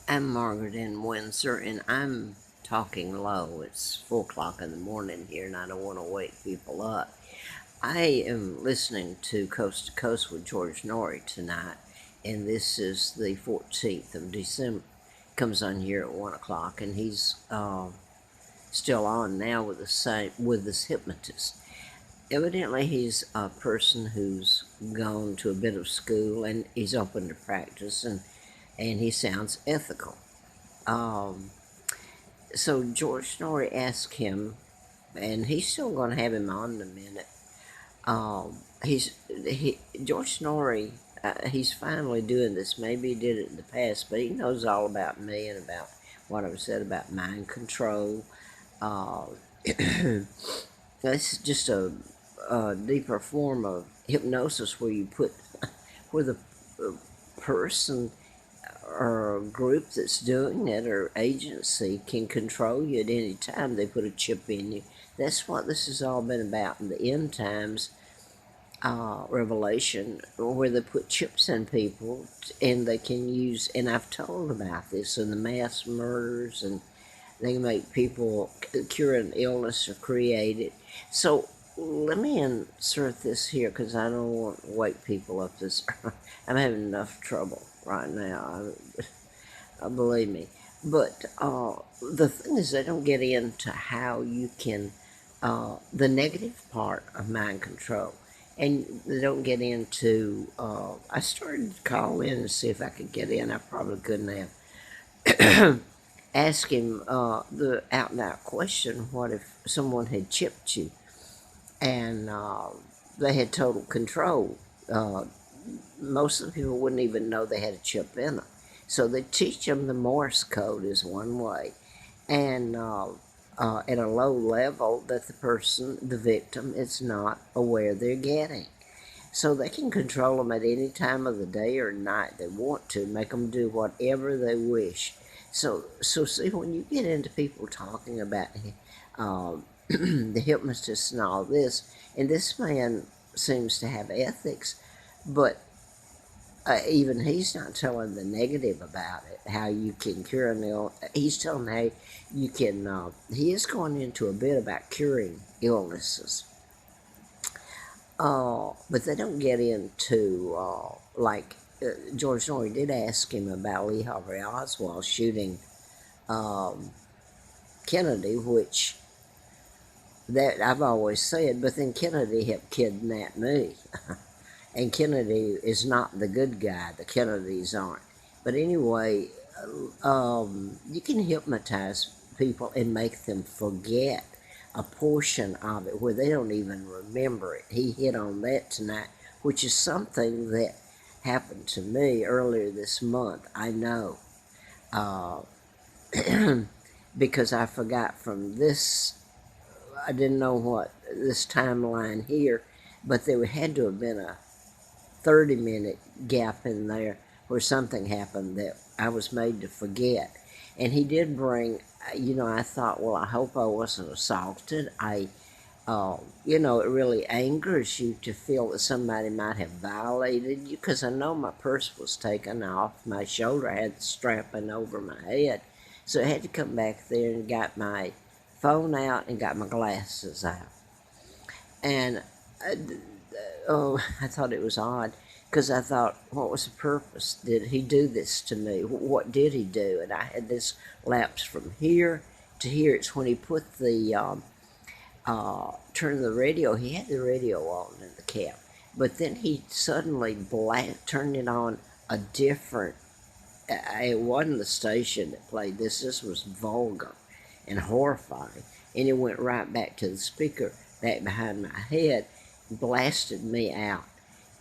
I'm Margaret in Windsor, and I'm talking low. It's 4 o'clock in the morning here, and I don't want to wake people up. I am listening to Coast to Coast with George Noorey tonight, and this is the 14th of December. Comes on here at 1 o'clock, and he's still on now with this hypnotist. Evidently, he's a person who's gone to a bit of school, and he's open to practice, and he sounds ethical. Um, so George Snorri asked him, and he's still going to have him on in a minute. George Snorri. He's finally doing this. Maybe he did it in the past, but he knows all about me and about what I've said about mind control. Uh, that's just a deeper form of hypnosis where you put where the person or group that's doing it or agency can control you at any time. They put a chip in you. That's what this has all been about in the end times revelation, where they put chips in people and they can use. And I've told about this in the mass murders, and they make people cure an illness or create it. So let me insert this here because I don't want to wake people up this. I'm having enough trouble right now. Believe me. But the thing is, they don't get into how you can, the negative part of mind control. And they don't get into, I started to call in and see if I could get in. I probably couldn't have. Ask him the out and out question: what if someone had chipped you and they had total control? Most of the people wouldn't even know they had a chip in them. So they teach them the Morse code is one way, and at a low level that the person, the victim, is not aware they're getting. So they can control them at any time of the day or night they want to, make them do whatever they wish. So see, when you get into people talking about the hypnotist and all this, and this man seems to have ethics, but even he's not telling the negative about it, how you can cure an illness. He's telling how you can, he is going into a bit about curing illnesses. But they don't get into, George Norrie did ask him about Lee Harvey Oswald shooting Kennedy, which that I've always said, but then Kennedy helped kidnap me. And Kennedy is not the good guy. The Kennedys aren't. But anyway, you can hypnotize people and make them forget a portion of it where they don't even remember it. He hit on that tonight, which is something that happened to me earlier this month. I know. Because I forgot from this, I didn't know what this timeline here, but there had to have been a 30-minute gap in there where something happened that I was made to forget. And he did bring, I thought, well, I hope I wasn't assaulted. It really angers you to feel that somebody might have violated you, because I know my purse was taken off my shoulder. I had the strapping over my head. So I had to come back there and got my phone out and got my glasses out. And I thought it was odd, because I thought, what was the purpose? Did he do this to me? What did he do? And I had this lapse from here to here. It's when he put the, turned the radio, he had the radio on in the cab, but then he suddenly turned it on a different, it wasn't the station that played this. This was vulgar and horrifying. And it went right back to the speaker back behind my head, blasted me out.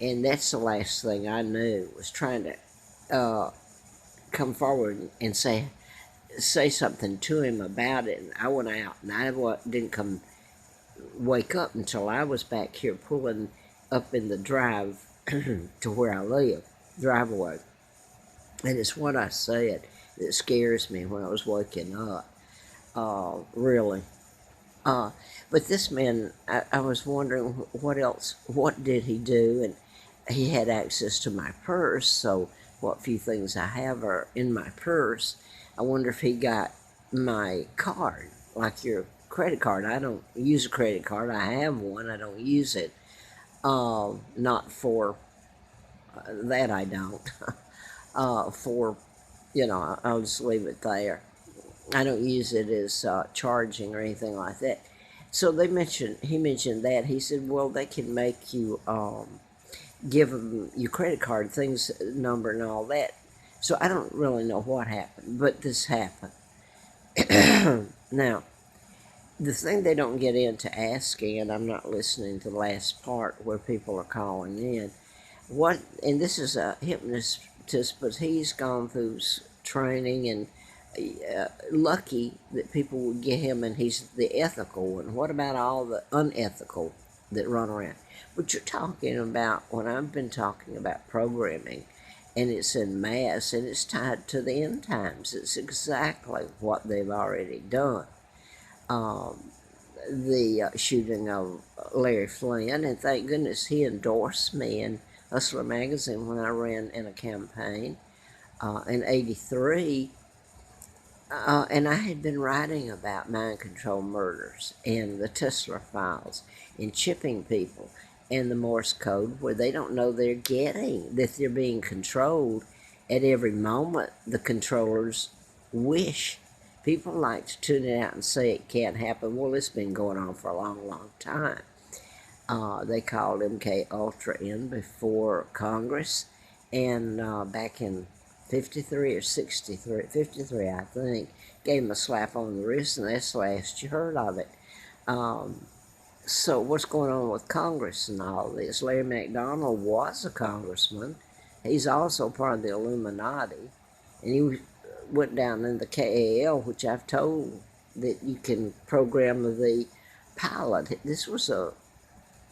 And that's the last thing I knew, was trying to come forward and say something to him about it. And I went out, and I didn't wake up until I was back here pulling up in the drive to where I live, driveway. And it's what I said that scares me when I was waking up, really. But this man, I was wondering what did he do? And he had access to my purse, so what few things I have are in my purse. I wonder if he got my card, like your credit card. I don't use a credit card. I have one. I don't use it. Not for that. I don't. For I'll just leave it there. I don't use it as charging or anything like that. So he mentioned that. He said, well, they can make you give them your credit card things, number and all that. So I don't really know what happened, but this happened. Now, the thing they don't get into asking, and I'm not listening to the last part where people are calling in, and this is a hypnotist, but he's gone through training and lucky that people would get him, and he's the ethical one. What about all the unethical that run around? But you're talking about, when I've been talking about programming, and it's in mass, and it's tied to the end times. It's exactly what they've already done. The shooting of Larry Flynn, and thank goodness he endorsed me in Hustler magazine when I ran in a campaign in '83. And I had been writing about mind control murders and the Tesla files and chipping people and the Morse code, where they don't know that they're being controlled at every moment. The controllers wish. People like to tune it out and say it can't happen. Well, it's been going on for a long, long time. They called MK Ultra in before Congress, and back in 53 or 63, 53 I think, gave him a slap on the wrist, and that's the last you heard of it. So what's going on with Congress and all this? Larry McDonald was a congressman. He's also part of the Illuminati, and he went down in the KAL, which I've told that you can program the pilot. This was a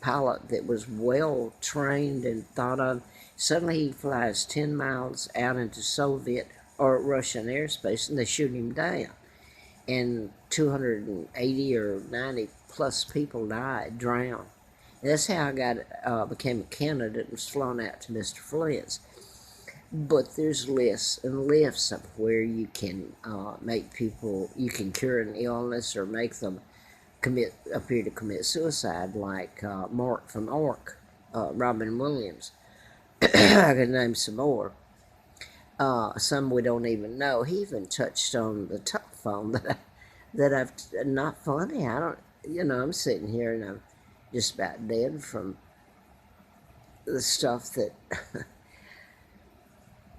pilot that was well trained and thought of. Suddenly he flies 10 miles out into Soviet or Russian airspace, and they shoot him down. And 280 or 90 plus people drowned. And that's how I became a candidate and was flown out to Mr. Flint's. But there's lists and lists of where you can make people, you can cure an illness or make them appear to commit suicide, like Mark from Ork, Robin Williams. I could name some more. Some we don't even know. He even touched on the telephone that I've not funny. I don't, I'm sitting here and I'm just about dead from the stuff that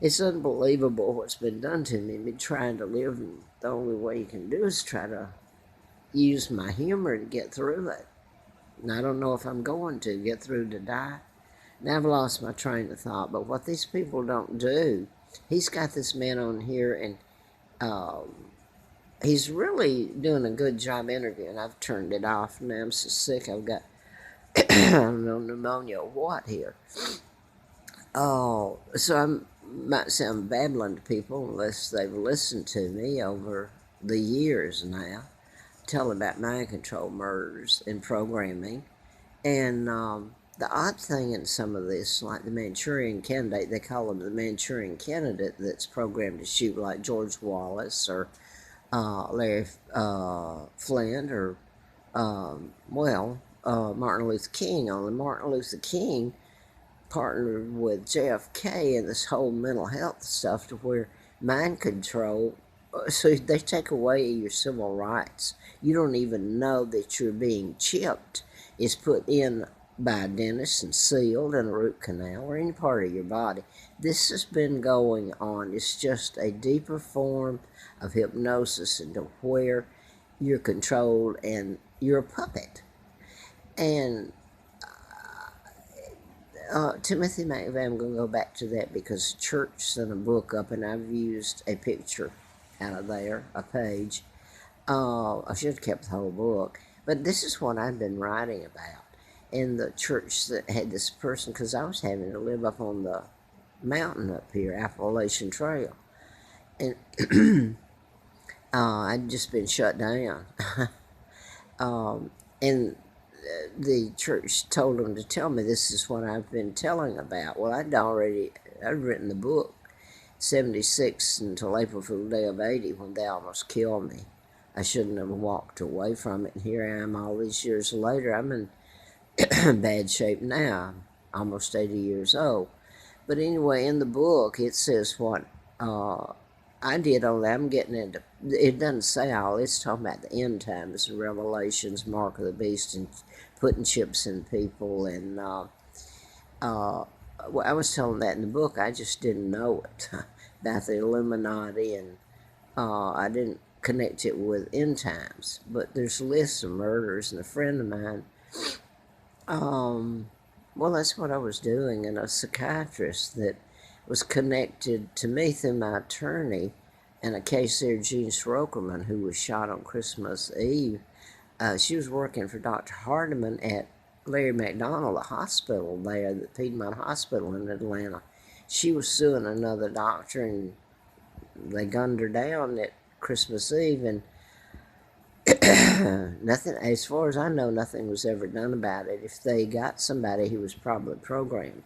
it's unbelievable what's been done to me. I've been trying to live, and the only way you can do is try to use my humor to get through it. And I don't know if I'm going to get through to die. Now I've lost my train of thought, but what these people don't do, he's got this man on here, and he's really doing a good job interviewing. I've turned it off now. I'm so sick. I've got, I don't know, pneumonia or what here. Oh, so I might sound babbling to people unless they've listened to me over the years now, tell about mind control murders and programming. And the odd thing in some of this, like the Manchurian candidate, they call him the Manchurian candidate that's programmed to shoot, like George Wallace or Larry Flint or, Martin Luther King. Only Martin Luther King partnered with JFK in this whole mental health stuff, to where mind control, so they take away your civil rights. You don't even know that you're being chipped. It's put in by a dentist and sealed in a root canal or any part of your body. This has been going on. It's just a deeper form of hypnosis, into where you're controlled and you're a puppet. And Timothy McVeigh, I'm going to go back to that because the church sent a book up, and I've used a picture out of there, a page. I should have kept the whole book. But this is what I've been writing about. In the church that had this person, because I was having to live up on the mountain up here, Appalachian Trail. And I'd just been shut down. And the church told them to tell me this is what I've been telling about. Well, I'd written the book, 76 until April Fool's Day of 80 when they almost killed me. I shouldn't have walked away from it. And here I am all these years later. I'm in bad shape now. I'm almost 80 years old. But anyway, in the book, it says what I did on that. I'm getting into it. Doesn't say all. It's talking about the end times, Revelations, Mark of the Beast, and putting chips in people. And well, I was telling that in the book. I just didn't know it about the Illuminati, and I didn't connect it with end times. But there's lists of murders, and a friend of mine. Well, that's what I was doing, and a psychiatrist that was connected to me through my attorney in a case there, Gene Strokerman, who was shot on Christmas Eve. She was working for Dr. Hardiman at Larry McDonald, the hospital there, the Piedmont Hospital in Atlanta. She was suing another doctor, and they gunned her down at Christmas Eve, and nothing, as far as I know, nothing was ever done about it. If they got somebody, he was probably programmed.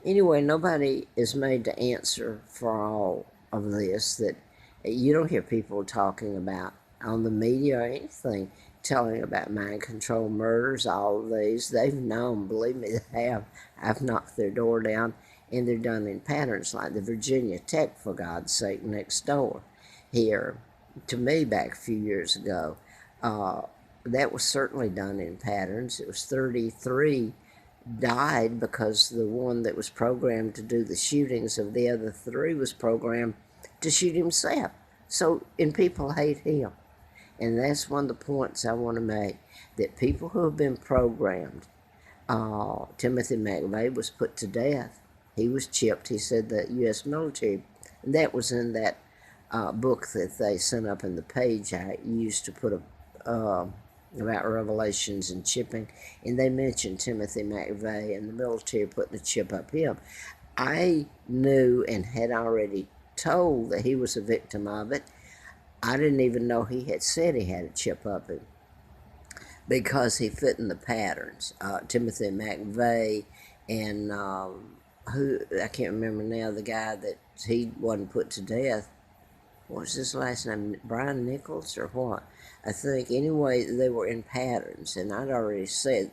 Anyway, nobody is made to answer for all of this. That you don't hear people talking about on the media or anything, telling about mind control murders, all of these. They've known, believe me, they have. I've knocked their door down, and they're done in patterns like the Virginia Tech, for God's sake, next door here to me back a few years ago. That was certainly done in patterns. It was 33 died because the one that was programmed to do the shootings of the other 3 was programmed to shoot himself. So, and people hate him. And that's one of the points I want to make, that people who have been programmed, Timothy McVeigh was put to death. He was chipped. He said the U.S. military, and that was in that book that they sent up in the page I used to put about Revelations and chipping, and they mentioned Timothy McVeigh and the military putting a chip up him. I knew and had already told that he was a victim of it. I didn't even know he had said he had a chip up him because he fit in the patterns. Timothy McVeigh and who, I can't remember now, the guy that he wasn't put to death. What was his last name? Brian Nichols or what? I think. Anyway, they were in patterns, and I'd already said.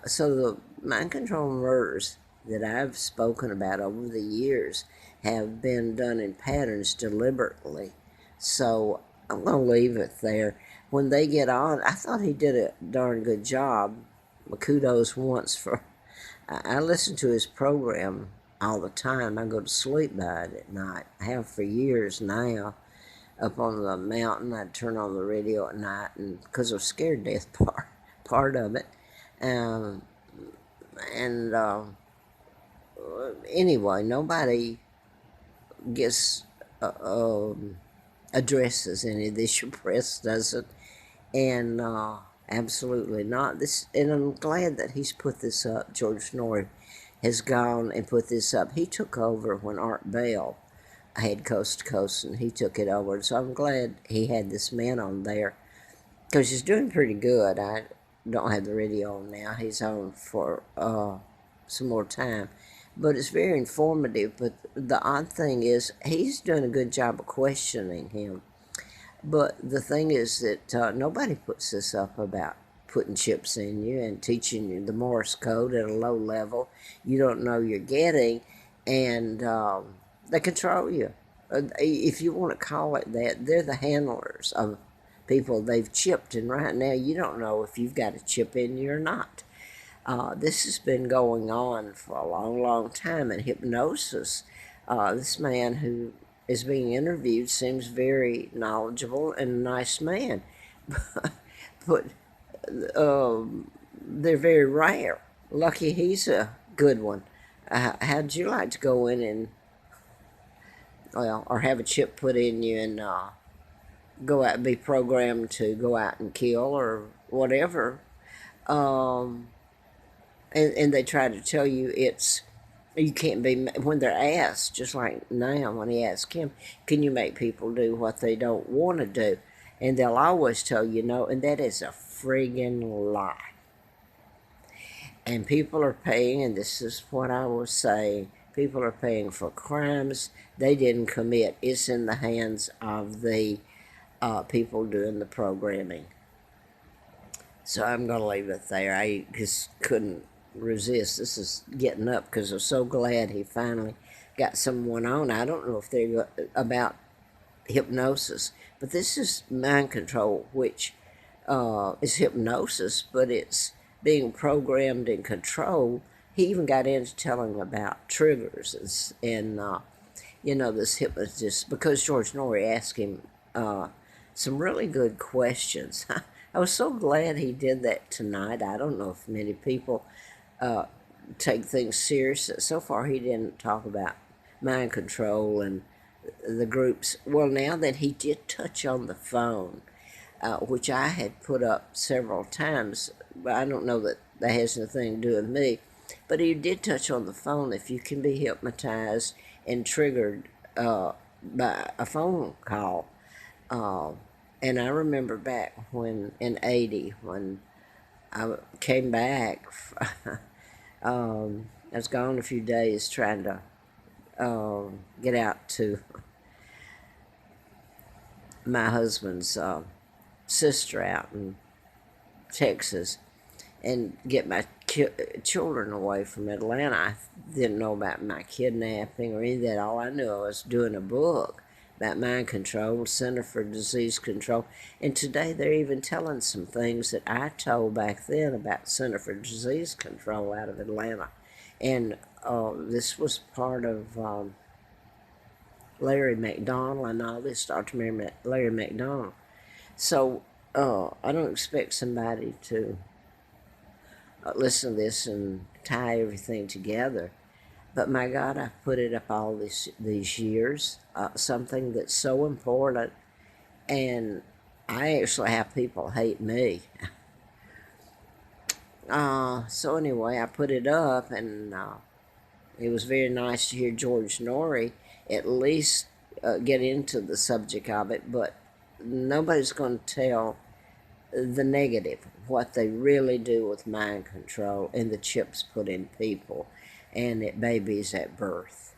So the mind control murders that I've spoken about over the years have been done in patterns deliberately. So I'm going to leave it there. When they get on, I thought he did a darn good job. Kudos once for. I listen to his program all the time. I go to sleep by it at night. I have for years now. Up on the mountain, I'd turn on the radio at night, and because of scared death part of it. Anyway, nobody gets addresses any of this. Your press doesn't, and absolutely not. And I'm glad that he's put this up. George Noorey has gone and put this up. He took over when Art Bell had Coast to Coast, and he took it over. So I'm glad he had this man on there, because he's doing pretty good. I don't have the radio on now. He's on for some more time. But it's very informative. But the odd thing is, he's doing a good job of questioning him. But the thing is that nobody puts this up about putting chips in you and teaching you the Morse code at a low level you don't know you're getting, and they control you. If you want to call it that, they're the handlers of people they've chipped, and right now you don't know if you've got a chip in you or not. This has been going on for a long, long time, and hypnosis. This man who is being interviewed seems very knowledgeable and a nice man, but they're very rare. Lucky he's a good one. How'd you like to go in and, well, or have a chip put in you and go out and be programmed to go out and kill or whatever? And they try to tell you you can't be, when they're asked, just like now when he asked him, can you make people do what they don't want to do? And they'll always tell you no, and that is a friggin' lie. And people are paying, and this is what I was saying, People are paying for crimes they didn't commit. It's in the hands of the people doing the programming. So I'm going to leave it there. I just couldn't resist. This is getting up because I'm so glad he finally got someone on. I don't know if they're about hypnosis, but this is mind control, which is hypnosis, but it's being programmed and controlled. He even got into telling about triggers and this hypnotist, because George Noorey asked him some really good questions. I was so glad he did that tonight. I don't know if many people take things serious. So far, he didn't talk about mind control and the groups. Well, now that he did touch on the phone, which I had put up several times, but I don't know that that has anything to do with me. But he did touch on the phone. If you can be hypnotized and triggered by a phone call. And I remember back when in '80, when I came back, I was gone a few days trying to get out to my husband's sister out in Texas and get my children away from Atlanta. I didn't know about my kidnapping or any of that. All I knew, I was doing a book about mind control, Center for Disease Control. And today they're even telling some things that I told back then about Center for Disease Control out of Atlanta. And this was part of Larry McDonald and all this, Dr. Larry McDonald. So I don't expect somebody to listen to this and tie everything together. But my God, I've put it up all these years, something that's so important, and I actually have people hate me. So anyway, I put it up, and it was very nice to hear George Noorey at least get into the subject of it, but nobody's going to tell the negative, what they really do with mind control and the chips put in people and at babies at birth.